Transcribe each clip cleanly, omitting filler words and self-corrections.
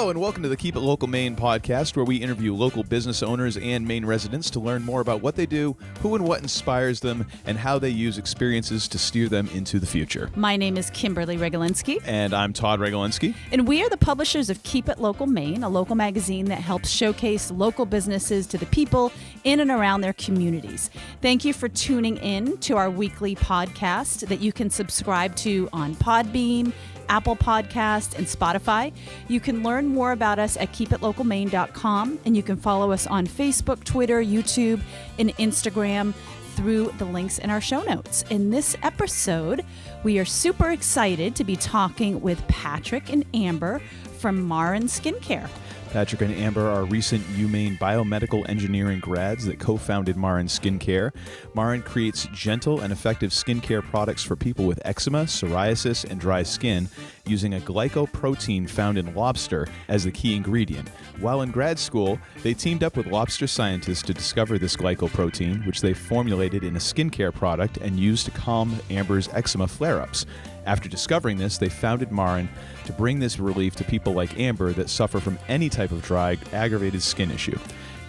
Hello and welcome to the Keep It Local Maine podcast, where we interview local business owners and Maine residents to learn more about what they do, who and what inspires them, and how they use experiences to steer them into the future. My name is Kimberly Regalinski. And I'm Todd Regalinski. And we are the publishers of Keep It Local Maine, a local magazine that helps showcase local businesses to the people in and around their communities. Thank you for tuning in to our weekly podcast that you can subscribe to on Podbean, Apple Podcast, and Spotify. You can learn more about us at keepitlocalmaine.com, and you can follow us on Facebook, Twitter, YouTube, and Instagram through the links in our show notes. In this episode, we are super excited to be talking with Patrick and Amber from Marin Skincare. Patrick and Amber are recent UMaine biomedical engineering grads that co-founded Marin Skincare. Marin creates gentle and effective skincare products for people with eczema, psoriasis, and dry skin using a glycoprotein found in lobster as the key ingredient. While in grad school, they teamed up with lobster scientists to discover this glycoprotein, which they formulated in a skincare product and used to calm Amber's eczema flare-ups. After discovering this, they founded Marin to bring this relief to people like Amber that suffer from any type of dry, aggravated skin issue.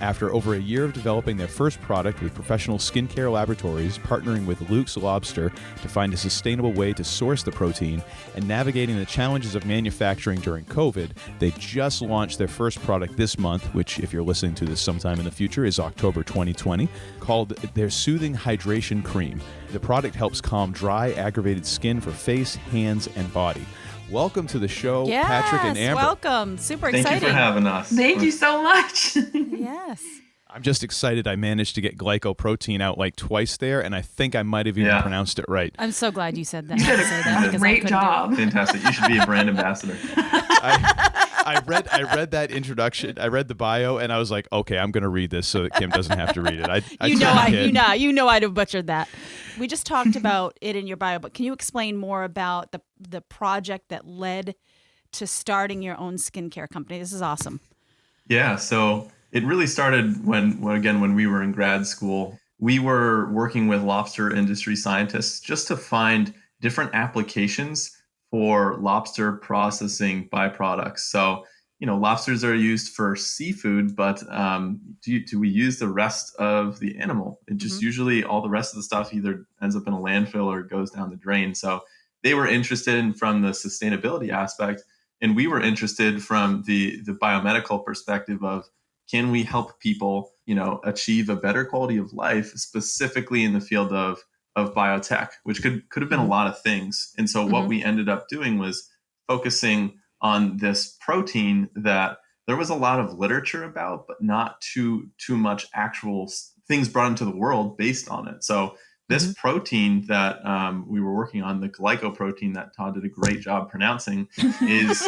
After over a year of developing their first product with professional skincare laboratories, partnering with Luke's Lobster to find a sustainable way to source the protein, and navigating the challenges of manufacturing during COVID, they just launched their first product this month, which, if you're listening to this sometime in the future, is October 2020, called their Soothing Hydration Cream. The product helps calm dry, aggravated skin for face, hands, and body. Welcome to the show, Yes, Patrick and Amber. Welcome. Super exciting. Thank you for having us. Thank you so much. Yes. I'm just excited I managed to get glycoprotein out like twice there, and I think I might have even pronounced it right. I'm so glad you said that. You did because a great job. Fantastic. You should be a brand ambassador. I read that introduction. I read the bio, and I was like, okay, I'm going to read this so that Kim doesn't have to read it. You know I'd have butchered that. We just talked about it in your bio, but can you explain more about the project that led to starting your own skincare company? This is awesome. Yeah. So it really started when we were in grad school. We were working with lobster industry scientists just to find different applications for lobster processing byproducts. So, lobsters are used for seafood, but do we use the rest of the animal? It just usually all the rest of the stuff either ends up in a landfill or goes down the drain. So they were interested from the sustainability aspect, and we were interested from the biomedical perspective of, can we help people, achieve a better quality of life, specifically in the field of biotech, which could have been a lot of things. And so what we ended up doing was focusing on this protein that there was a lot of literature about, but not too much actual things brought into the world based on it. So this protein that we were working on, the glycoprotein that Todd did a great job pronouncing, is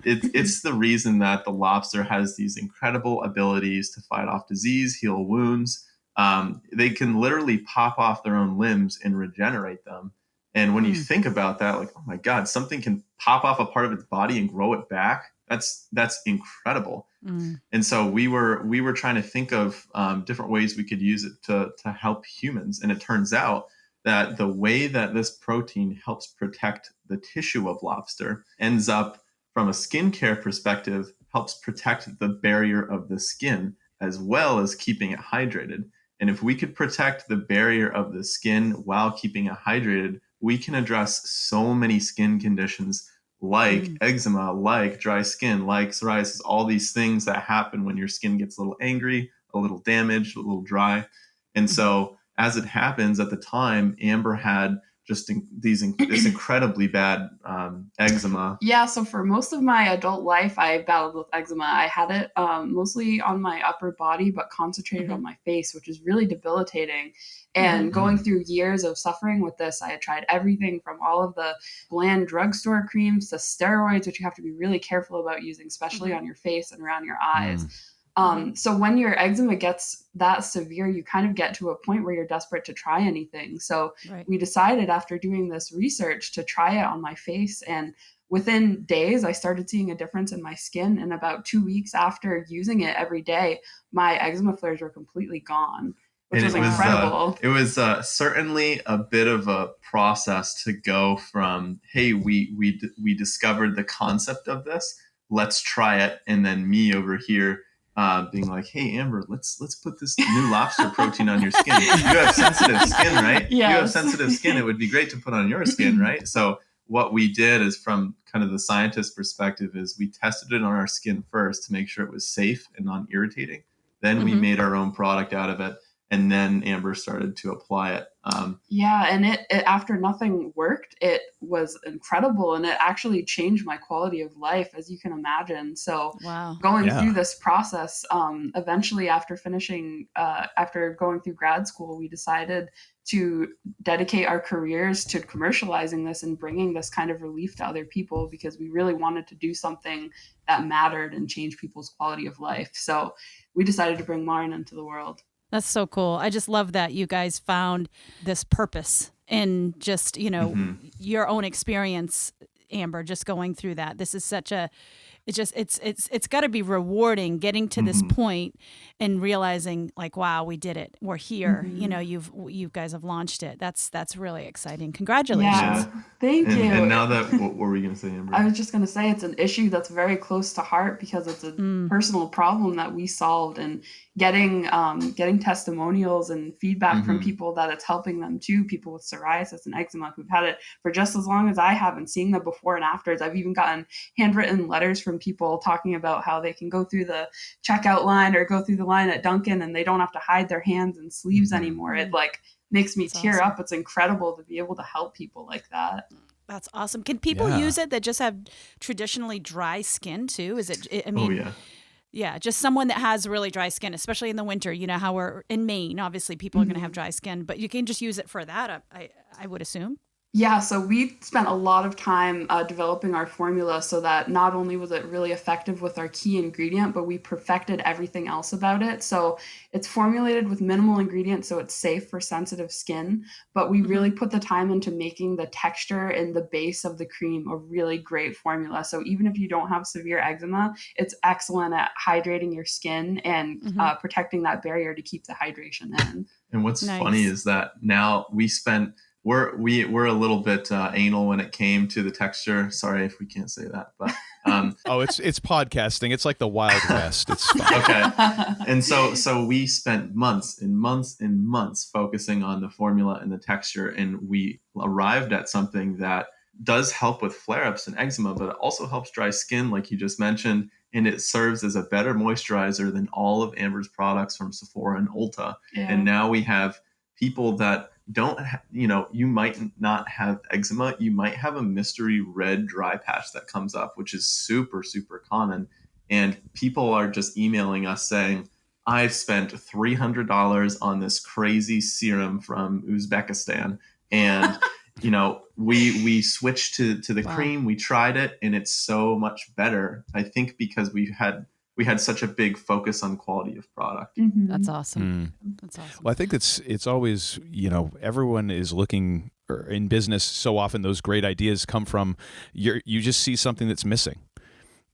it's the reason that the lobster has these incredible abilities to fight off disease, heal wounds. They can literally pop off their own limbs and regenerate them. And when you think about that, like, oh my God, something can pop off a part of its body and grow it back. That's incredible. And so we were trying to think of different ways we could use it to help humans. And it turns out that the way that this protein helps protect the tissue of lobster ends up, from a skincare perspective, helps protect the barrier of the skin as well as keeping it hydrated. And if we could protect the barrier of the skin while keeping it hydrated, we can address so many skin conditions like eczema, like dry skin, like psoriasis, all these things that happen when your skin gets a little angry, a little damaged, a little dry. And so as it happens at the time, Amber had just this incredibly bad eczema. Yeah, so for most of my adult life, I battled with eczema. I had it mostly on my upper body, but concentrated on my face, which is really debilitating. And going through years of suffering with this, I had tried everything from all of the bland drugstore creams to steroids, which you have to be really careful about using, especially on your face and around your eyes. So when your eczema gets that severe, you kind of get to a point where you're desperate to try anything. So we decided, after doing this research, to try it on my face. And within days, I started seeing a difference in my skin. And about 2 weeks after using it every day, my eczema flares were completely gone, which was incredible. It was certainly a bit of a process to go from, hey, we discovered the concept of this, let's try it. And then me over here being like, hey, Amber, let's put this new lobster protein on your skin. You have sensitive skin, right? Yes. You have sensitive skin. It would be great to put on your skin, right? So what we did is, from kind of the scientist perspective, is we tested it on our skin first to make sure it was safe and non-irritating. Then we made our own product out of it. And then Amber started to apply it. And it after nothing worked, it was incredible, and it actually changed my quality of life, as you can imagine. So going through this process, eventually after going through grad school, we decided to dedicate our careers to commercializing this and bringing this kind of relief to other people, because we really wanted to do something that mattered and change people's quality of life. So we decided to bring Marin into the world. That's so cool. I just love that you guys found this purpose in just, your own experience, Amber, just going through that. This is such a, it's got to be rewarding getting to this point and realizing like, wow, we did it. We're here. You guys have launched it. That's really exciting. Congratulations. Yeah. Thank you. And now that, what were we going to say, Amber? I was just going to say it's an issue that's very close to heart, because it's a personal problem that we solved, and getting testimonials and feedback from people that it's helping them too. People with psoriasis and eczema who've had it for just as long as I have, and seeing the before and afters. I've even gotten handwritten letters from people talking about how they can go through the checkout line or go through the line at Dunkin' and they don't have to hide their hands and sleeves anymore. It like makes me tear up. It's incredible to be able to help people like that. That's awesome. Can people use it that just have traditionally dry skin too? Is it, I mean, yeah, just someone that has really dry skin, especially in the winter. You know how we're in Maine, obviously people are going to have dry skin, but you can just use it for that, I would assume. Yeah, so we spent a lot of time developing our formula so that not only was it really effective with our key ingredient, but we perfected everything else about it. So it's formulated with minimal ingredients, so it's safe for sensitive skin, but we really put the time into making the texture and the base of the cream a really great formula. So even if you don't have severe eczema, it's excellent at hydrating your skin and protecting that barrier to keep the hydration in. And what's funny is that now we're a little bit anal when it came to the texture. Sorry if we can't say that, but it's podcasting. It's like the Wild West. It's fine. Okay. And so we spent months and months and months focusing on the formula and the texture, and we arrived at something that does help with flare-ups and eczema, but it also helps dry skin, like you just mentioned, and it serves as a better moisturizer than all of Amber's products from Sephora and Ulta. Yeah. And now we have people that don't, you might not have eczema. You might have a mystery red dry patch that comes up, which is super, super common. And people are just emailing us saying, I've spent $300 on this crazy serum from Uzbekistan. And, we switched to the cream, we tried it, and it's so much better. I think because we had such a big focus on quality of product. That's awesome. That's awesome. Well, I think it's always, everyone is looking, or in business, so often those great ideas come from, you just see something that's missing.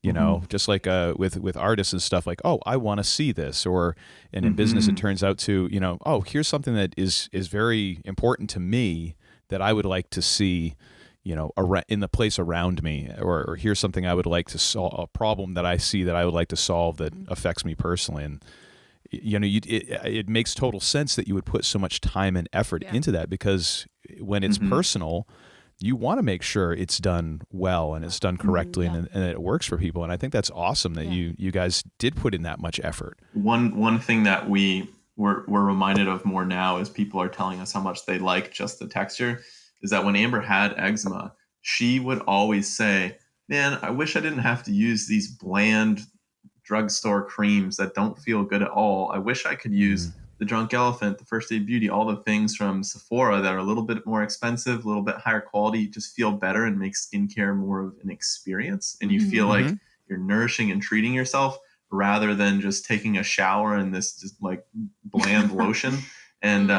Just like with artists and stuff, like, oh, I want to see this, and in business it turns out to, oh, here's something that is very important to me that I would like to see, in the place around me, or here's something I would like to solve, a problem that I see that I would like to solve that affects me personally. And, it makes total sense that you would put so much time and effort into that, because when it's personal, you want to make sure it's done well and it's done correctly and it works for people. And I think that's awesome that you guys did put in that much effort. One thing that we're reminded of more now is people are telling us how much they like just the texture, is that when Amber had eczema, she would always say, man, I wish I didn't have to use these bland drugstore creams that don't feel good at all. I wish I could use the Drunk Elephant, the First Aid Beauty, all the things from Sephora that are a little bit more expensive, a little bit higher quality, just feel better and make skincare more of an experience. And you feel like you're nourishing and treating yourself, rather than just taking a shower in this just like bland lotion. And,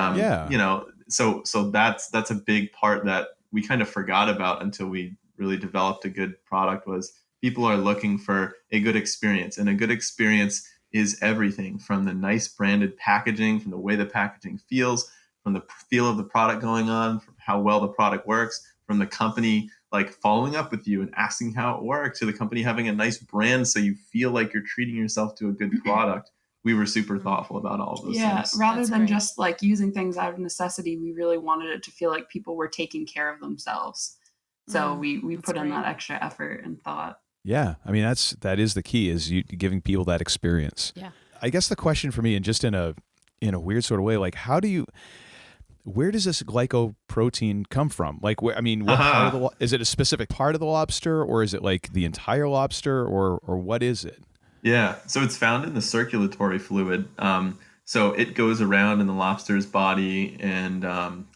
so that's a big part that we kind of forgot about until we really developed a good product, was people are looking for a good experience, and a good experience is everything from the nice branded packaging, from the way the packaging feels, from the feel of the product going on, from how well the product works, from the company like following up with you and asking how it worked, to the company having a nice brand so you feel like you're treating yourself to a good product. We were super thoughtful about all of those things. Rather That's than great. just like using things out of necessity, we really wanted it to feel like people were taking care of themselves. So we That's put in great. that extra effort and thought. Yeah. I mean, that is the key, is you giving people that experience. Yeah. I guess the question for me, and just in a weird sort of way, like where does this glycoprotein come from? Like, what part of is it a specific part of the lobster, or is it like the entire lobster, or what is it? Yeah, so it's found in the circulatory fluid. So it goes around in the lobster's body and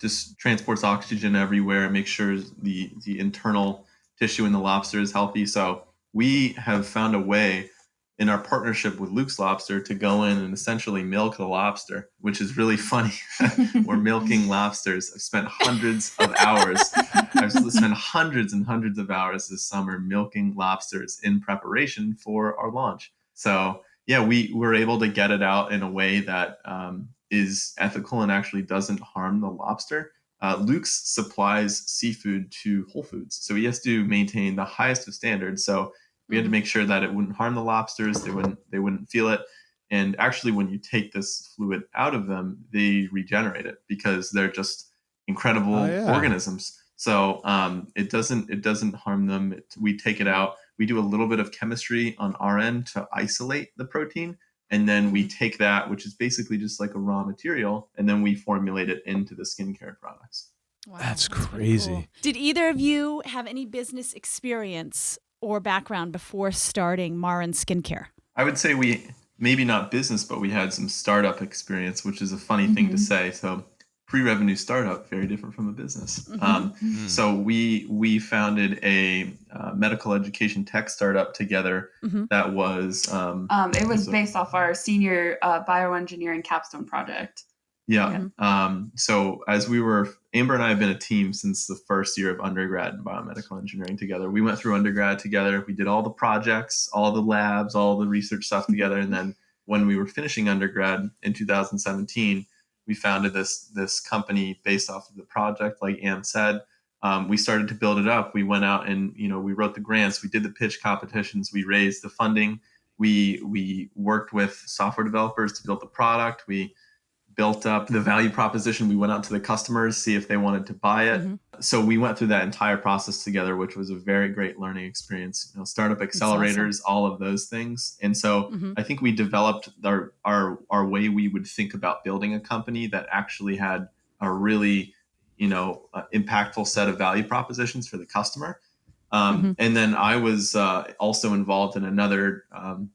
just transports oxygen everywhere, makes sure the internal tissue in the lobster is healthy. So we have found a way in our partnership with Luke's Lobster to go in and essentially milk the lobster, which is really funny. We're milking lobsters. I've spent hundreds of hours. I've spent hundreds and hundreds of hours this summer milking lobsters in preparation for our launch. So yeah, we were able to get it out in a way that is ethical and actually doesn't harm the lobster. Luke's supplies seafood to Whole Foods, so he has to maintain the highest of standards. So we had to make sure that it wouldn't harm the lobsters, they wouldn't feel it. And actually, when you take this fluid out of them, they regenerate it because they're just incredible organisms. So it doesn't harm them. We take it out. We do a little bit of chemistry on our end to isolate the protein. And then we take that, which is basically just like a raw material, and then we formulate it into the skincare products. Wow, That's really crazy. cool. Did either of you have any business experience or background before starting Marin Skincare? I would say we, maybe not business, but we had some startup experience, which is a funny thing to say. So pre-revenue startup, very different from a business. So we founded a medical education tech startup together that was... it was based off our senior bioengineering capstone project. Yeah. So as Amber and I have been a team since the first year of undergrad in biomedical engineering together. We went through undergrad together. We did all the projects, all the labs, all the research stuff together. And then when we were finishing undergrad in 2017, we founded this company based off of the project, like Am said. We started to build it up. We went out and, we wrote the grants. We did the pitch competitions. We raised the funding. We worked with software developers to build the product. We built up the value proposition. We went out to the customers, see if they wanted to buy it. So we went through that entire process together, which was a very great learning experience. Startup accelerators, all of those things. And so I think we developed our way we would think about building a company that actually had a really, impactful set of value propositions for the customer. And then I was also involved in another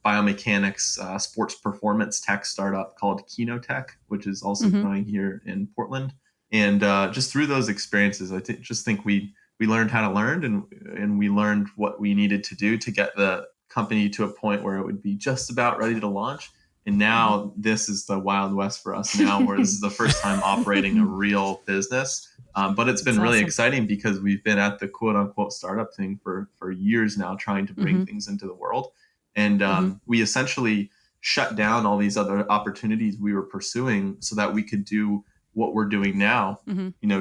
biomechanics sports performance tech startup called Kinotech, which is also growing here in Portland. And just through those experiences, I just think we learned how to learn, and we learned what we needed to do to get the company to a point where it would be just about ready to launch. And now this is the Wild West for us now, where this is the first time operating a real business. But it's been really exciting because we've been at the quote unquote startup thing for years now, trying to bring things into the world. And we essentially shut down all these other opportunities we were pursuing so that we could do what we're doing now,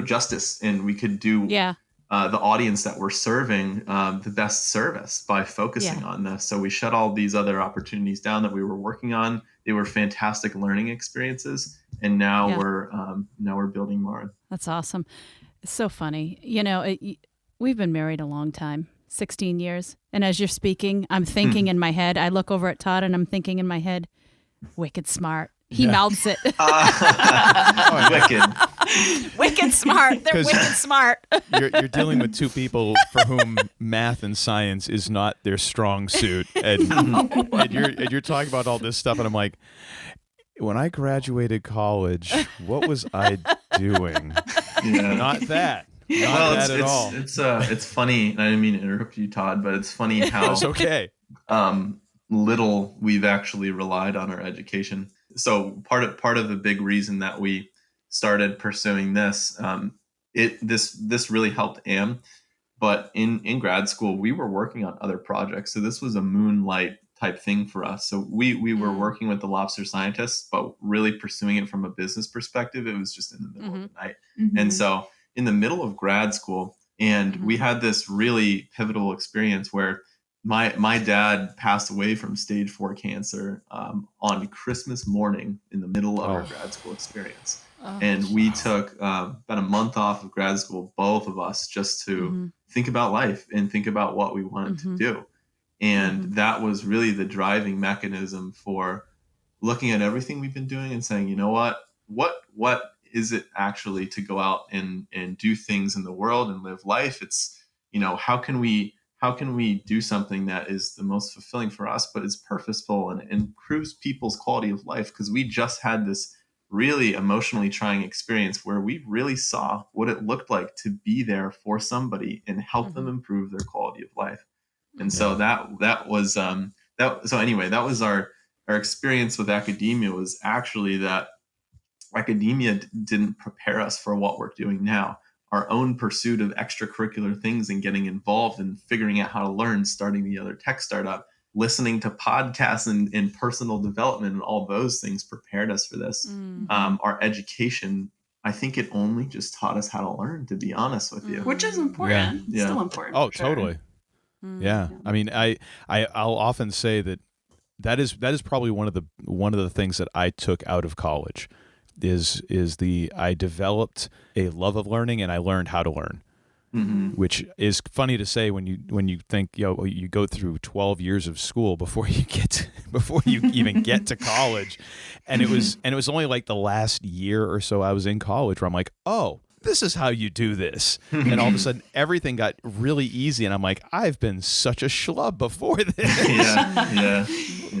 justice. And we could do the audience that we're serving the best service by focusing on this. So we shut all these other opportunities down that we were working on. They were fantastic learning experiences. And now we're building Marin. That's awesome. It's so funny. We've been married a long time, 16 years. And as you're speaking, I'm thinking in my head, I look over at Todd and I'm thinking in my head, wicked smart. He mouths it. Wicked smart. They're wicked smart. You're dealing with two people for whom math and science is not their strong suit. And you're talking about all this stuff. And I'm like, when I graduated college, what was I doing? Not that. Not that at all. It's funny. And I didn't mean to interrupt you, Todd, but it's funny how it's okay. Little we've actually relied on our education. So part of the big reason that we started pursuing this, this really helped Am. But in grad school, we were working on other projects. So this was a moonlight type thing for us. So we were working with the Lobster scientists, but really pursuing it from a business perspective. It was just in the middle of the night. And so in the middle of grad school, And we had this really pivotal experience where my dad passed away from stage 4 cancer on Christmas morning in the middle of our grad school experience. And we took about a month off of grad school, both of us, just to think about life and think about what we wanted to do. And that was really the driving mechanism for looking at everything we've been doing and saying, you know what is it actually to go out and do things in the world and live life? It's, how can we do something that is the most fulfilling for us, but is purposeful and improves people's quality of life? Because we just had this really emotionally trying experience where we really saw what it looked like to be there for somebody and help them improve their quality of life. And so that was our experience with academia, was actually that academia didn't prepare us for what we're doing now. Our own pursuit of extracurricular things and getting involved and figuring out how to learn, starting the other tech startup, listening to podcasts and personal development, and all those things prepared us for this. Our education, I think it only just taught us how to learn, to be honest with you. Which is important. Yeah. Still important. Oh, totally. Yeah. I mean, I'll often say that is probably one of the things that I took out of college is I developed a love of learning, and I learned how to learn. Which is funny to say when you think, you go through 12 years of school before you even get to college. And it was only like the last year or so I was in college where I'm like, oh, this is how you do this. And all of a sudden everything got really easy. And I'm like, I've been such a schlub before this. Yeah.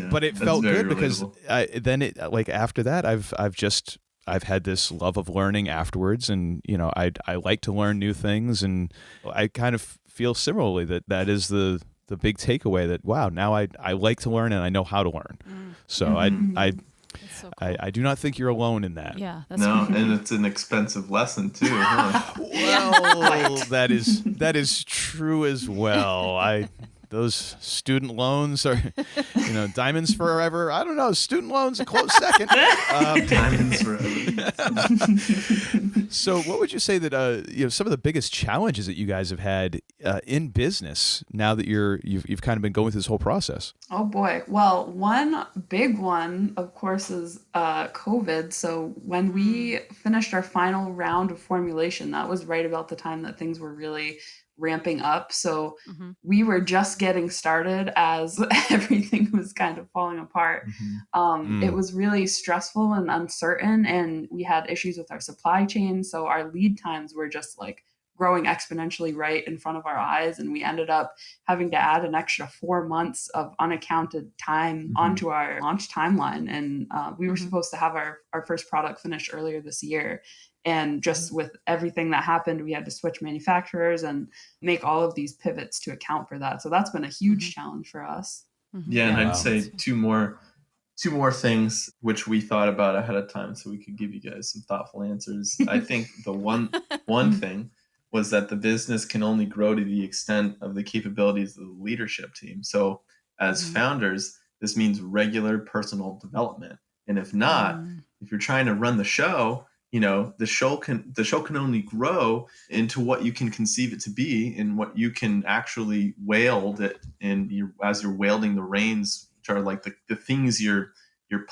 But it felt good because relatable. After that, I've had this love of learning afterwards, and I like to learn new things, and I kind of feel similarly that is the big takeaway, that wow, now I like to learn and I know how to learn. So so cool. I do not think you're alone in that. Yeah, that's no, cool. and it's an expensive lesson too. Huh? Well, that is true as well. Those student loans are, diamonds forever. I don't know. Student loans a close second. Diamonds forever. So, what would you say that some of the biggest challenges that you guys have had in business now that you've kind of been going through this whole process? Oh boy. Well, one big one, of course, is COVID. So when we finished our final round of formulation, that was right about the time that things were really ramping up. So we were just getting started as everything was kind of falling apart. It was really stressful and uncertain, and we had issues with our supply chain. So our lead times were just like growing exponentially right in front of our eyes. And we ended up having to add an extra 4 months of unaccounted time onto our launch timeline. And we were supposed to have our first product finished earlier this year. And just with everything that happened, we had to switch manufacturers and make all of these pivots to account for that. So that's been a huge challenge for us. Yeah, and I'd say two more things which we thought about ahead of time so we could give you guys some thoughtful answers. I think the one thing was that the business can only grow to the extent of the capabilities of the leadership team. So as founders, this means regular personal development. And if not, if you're trying to run the show, the show can only grow into what you can conceive it to be and what you can actually wield it. And as you're wielding the reins, which are like the things you're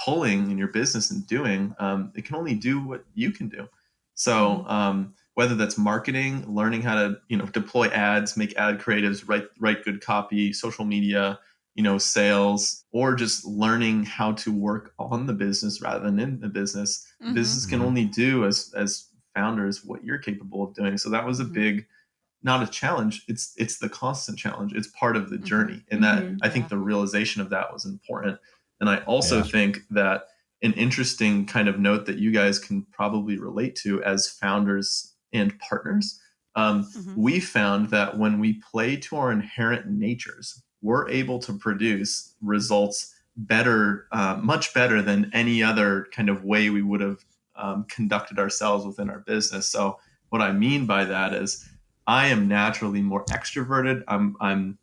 pulling in your business and doing, it can only do what you can do. So whether that's marketing, learning how to deploy ads, make ad creatives, write good copy, social media, sales, or just learning how to work on the business rather than in the business. Business can only do as founders what you're capable of doing. So that was a big, not a challenge. It's the constant challenge. It's part of the journey. And that I think the realization of that was important. And I also think that an interesting kind of note that you guys can probably relate to as founders and partners, we found that when we play to our inherent natures, we're able to produce results better, much better than any other kind of way we would have conducted ourselves within our business. So what I mean by that is I am naturally more extroverted. I'm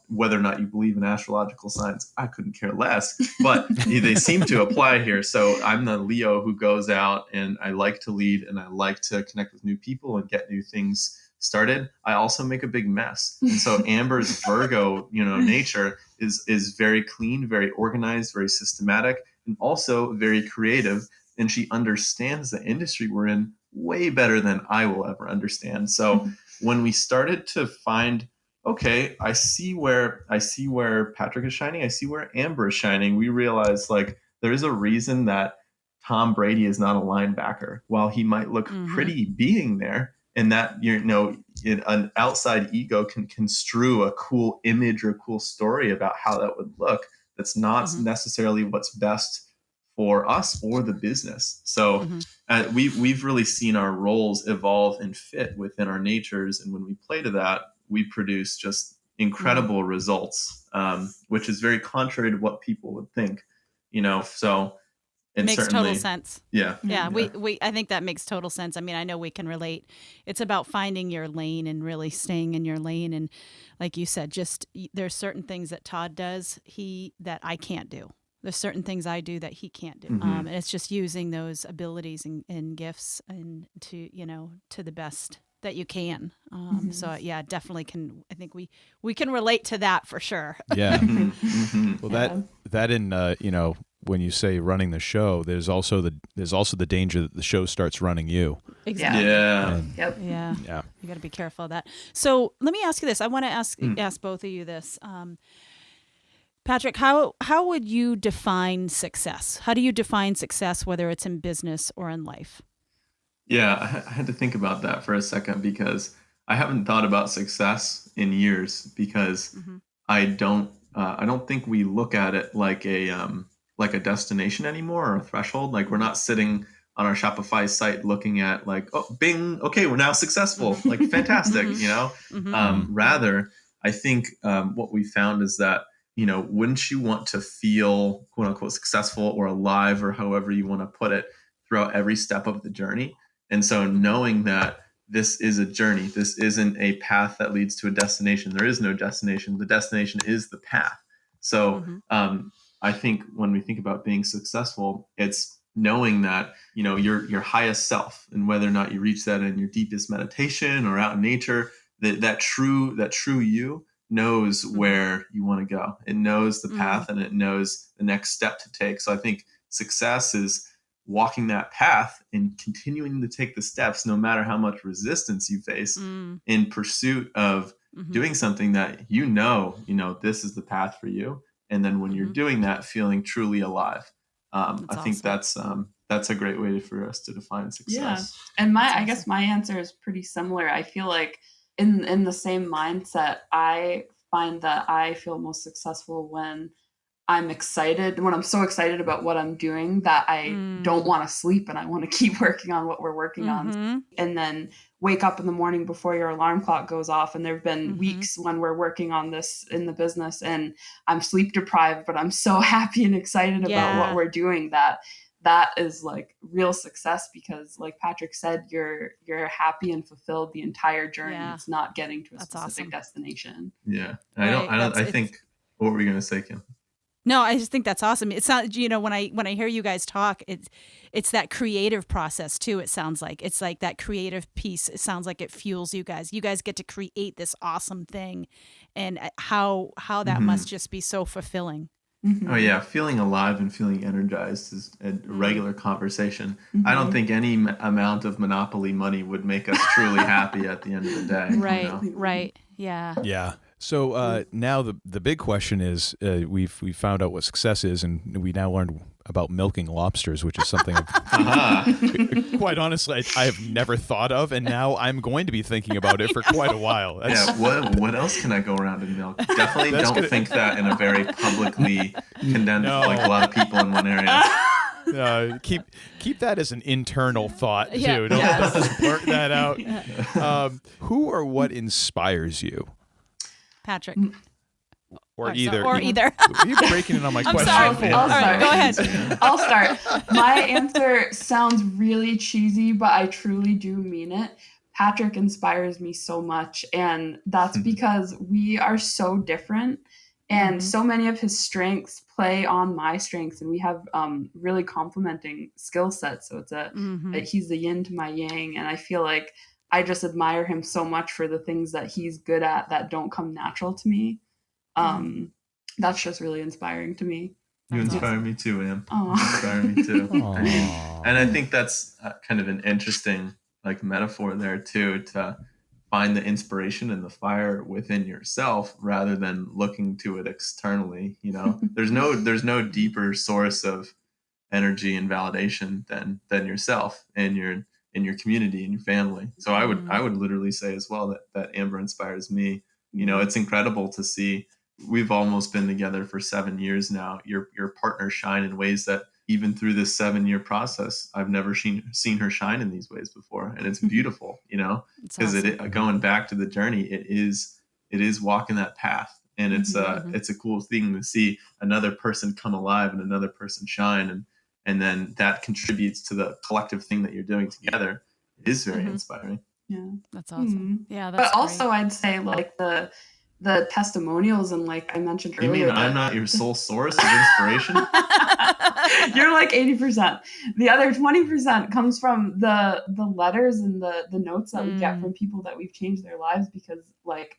whether or not you believe in astrological signs, I couldn't care less, but they seem to apply here. So I'm the Leo who goes out and I like to lead and I like to connect with new people and get new things started, I also make a big mess. And so Amber's Virgo, nature is very clean, very organized, very systematic, and also very creative. And she understands the industry we're in way better than I will ever understand. So when we started to find, okay, I see where Patrick is shining, I see where Amber is shining, we realized like there is a reason that Tom Brady is not a linebacker. While he might look pretty being there, and that an outside ego can construe a cool image or a cool story about how that would look. That's not necessarily what's best for us or the business. So we've really seen our roles evolve and fit within our natures, and when we play to that, we produce just incredible results, which is very contrary to what people would think. So. It makes total sense. Yeah. We I think that makes total sense. I mean, I know we can relate. It's about finding your lane and really staying in your lane. And like you said, just there's certain things that Todd does that I can't do. There's certain things I do that he can't do. And it's just using those abilities and gifts and to the best that you can. So yeah, definitely can. I think we can relate to that for sure. Yeah. Well, that in when you say running the show, there's also the danger that the show starts running you. Exactly. Yeah. Yeah. You got to be careful of that. So let me ask you this. I want to ask both of you this. Patrick, how would you define success? How do you define success, whether it's in business or in life? Yeah, I had to think about that for a second because I haven't thought about success in years because I don't think we look at it like a destination anymore or a threshold. Like we're not sitting on our Shopify site looking at like, oh, bing, okay, we're now successful, like fantastic, Rather, I think what we found is that, wouldn't you want to feel quote unquote successful or alive or however you want to put it throughout every step of the journey? And so knowing that this is a journey, this isn't a path that leads to a destination. There is no destination. The destination is the path. So I think when we think about being successful, it's knowing that, your highest self, and whether or not you reach that in your deepest meditation or out in nature, that true you knows where you want to go. It knows the path and it knows the next step to take. So I think success is walking that path and continuing to take the steps, no matter how much resistance you face in pursuit of doing something that, this is the path for you. And then when you're doing that, feeling truly alive. I think that's a great way for us to define success. Yeah. And I guess my answer is pretty similar. I feel like in the same mindset, I find that I feel most successful when I'm excited, when I'm so excited about what I'm doing that I don't want to sleep and I want to keep working on what we're working on. And then wake up in the morning before your alarm clock goes off. And there have been weeks when we're working on this in the business and I'm sleep deprived, but I'm so happy and excited about what we're doing that is like real success because like Patrick said, you're happy and fulfilled the entire journey. Yeah. It's not getting to a specific destination. Yeah. I think, what were we going to say, Kim? No, I just think that's awesome. It's not, when I hear you guys talk, it's that creative process too. It sounds like it's like that creative piece. It sounds like it fuels you guys. You guys get to create this awesome thing, and how that must just be so fulfilling. Oh yeah, feeling alive and feeling energized is a regular conversation. I don't think any amount of Monopoly money would make us truly happy at the end of the day. Right, right, yeah. Yeah. So now the big question is we found out what success is, and we now learned about milking lobsters, which is something quite honestly I have never thought of, and now I'm going to be thinking about it for quite a while. What else can I go around and milk? Definitely don't think that in a very publicly condensed, like a lot of people in one area. Keep that as an internal thought too. Don't just blurt that out. Who or what inspires you? Patrick. Or either. Or either. You're breaking in on my question. Sorry. All right, go ahead. I'll start. My answer sounds really cheesy, but I truly do mean it. Patrick inspires me so much, and that's because we are so different, and so many of his strengths play on my strengths, and we have really complementing skill sets. So it's he's the yin to my yang, and I feel like I just admire him so much for the things that he's good at that don't come natural to me. That's just really inspiring to me. You inspire me too, Am. Aw. You inspire me too. Aw. And I think that's kind of an interesting like metaphor there too, to find the inspiration and the fire within yourself rather than looking to it externally. You know, there's no deeper source of energy and validation than yourself and your community and your family. So I would literally say as well that Amber inspires me. You know, it's incredible to see. We've almost been together for 7 years now. Your partner shine in ways that even through this 7-year process, I've never seen her shine in these ways before, and it's beautiful. You know, because awesome. Going back to the journey, it is walking that path, and it's a cool thing to see another person come alive and another person shine, and then that contributes to the collective thing that you're doing together. It is very inspiring. Yeah, that's awesome. Yeah, that's but also great. I'd say like the testimonials, and like I mentioned You earlier, mean I'm not your sole source of inspiration? You're like 80%. The other 20% comes from the letters and the notes that we get from people that we've changed their lives, because like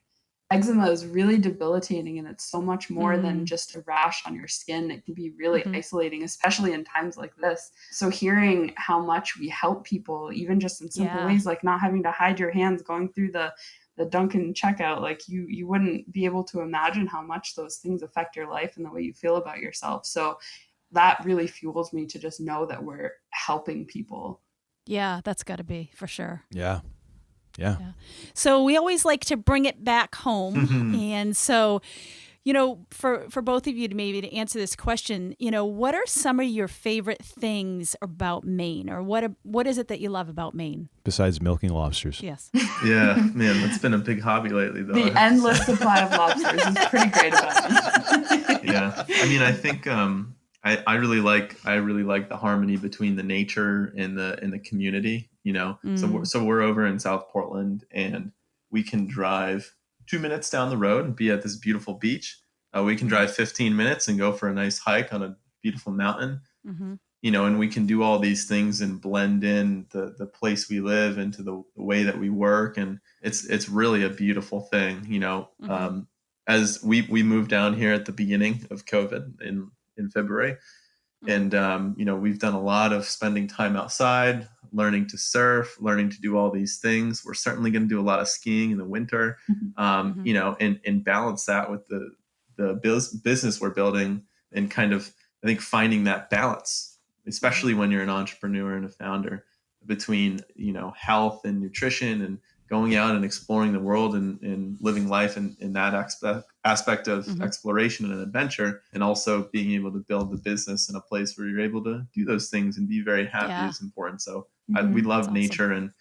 eczema is really debilitating, and it's so much more than just a rash on your skin. It can be really isolating, especially in times like this. So hearing how much we help people, even just in simple ways, like not having to hide your hands going through the Dunkin' checkout, like you wouldn't be able to imagine how much those things affect your life and the way you feel about yourself. So that really fuels me to just know that we're helping people. Yeah, that's got to be for sure. Yeah. So we always like to bring it back home. And so, you know, for both of you to maybe to answer this question, you know, what are some of your favorite things about Maine, or what is it that you love about Maine? Besides milking lobsters. Yes. Yeah, man, that's been a big hobby lately, though. The endless supply of lobsters is pretty great about it. Yeah, I mean, I think I really like the harmony between the nature and the community. You know, so we're over in South Portland, and we can drive 2 minutes down the road and be at this beautiful beach. We can drive 15 minutes and go for a nice hike on a beautiful mountain. You know, and we can do all these things and blend in the place we live into the way that we work, and it's really a beautiful thing. You know, as we moved down here at the beginning of COVID in February, and you know, we've done a lot of spending time outside, learning to surf, learning to do all these things. We're certainly going to do a lot of skiing in the winter, you know, and balance that with the business we're building, and kind of, I think, finding that balance, especially when you're an entrepreneur and a founder, between, you know, health and nutrition and going out and exploring the world and living life in that aspect of exploration and adventure, and also being able to build the business in a place where you're able to do those things and be very happy is important. So we love nature, and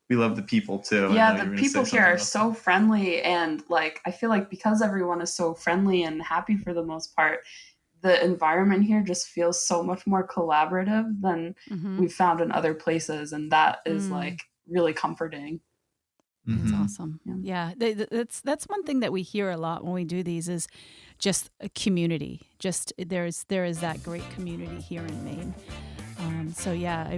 we love the people too. Yeah, the people here are so friendly, and like I feel like because everyone is so friendly and happy for the most part, the environment here just feels so much more collaborative than we've found in other places, and that is like really comforting. That's awesome. Yeah. That's one thing that we hear a lot when we do these is just a community. Just there is that great community here in Maine. So yeah,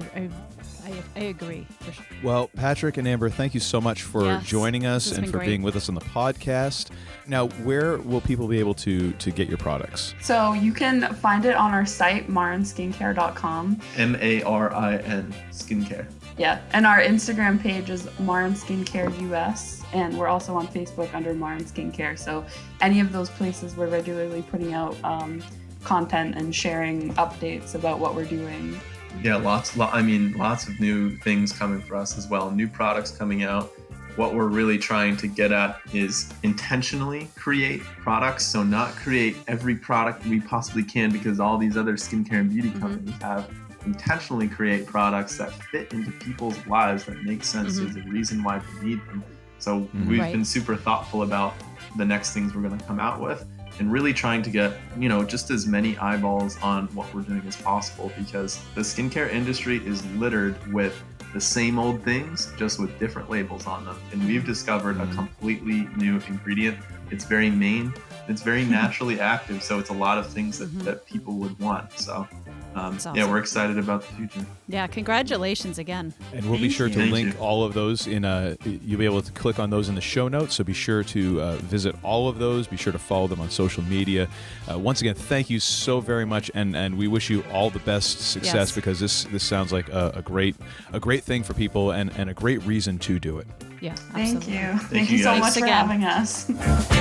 I agree. For sure. Well, Patrick and Amber, thank you so much for joining us and for being with us on the podcast. Now, where will people be able to get your products? So you can find it on our site, marinskincare.com. MARIN Skincare. Yeah, and our Instagram page is Marin Skincare US, and we're also on Facebook under Marin Skincare. So any of those places, we're regularly putting out content and sharing updates about what we're doing. Yeah, lots of new things coming for us as well. New products coming out. What we're really trying to get at is intentionally create products. So not create every product we possibly can, because all these other skincare and beauty companies have. Intentionally create products that fit into people's lives, that make sense. There's a reason why we need them. So we've been super thoughtful about the next things we're going to come out with, and really trying to get, you know, just as many eyeballs on what we're doing as possible, because the skincare industry is littered with the same old things, just with different labels on them. And we've discovered a completely new ingredient. It's very Maine. It's very naturally active. So it's a lot of things that people would want. So awesome. we're excited about the future. Yeah, congratulations again. And we'll be sure to Thank link you. all of those you'll be able to click on those in the show notes. So be sure to visit all of those. Be sure to follow them on social media. Once again, thank you so very much. And we wish you all the best success Yes. because this sounds like a great thing for people and a great reason to do it. Yeah, Thank absolutely. you. Thank you, you so guys. much for Thanks again. having us.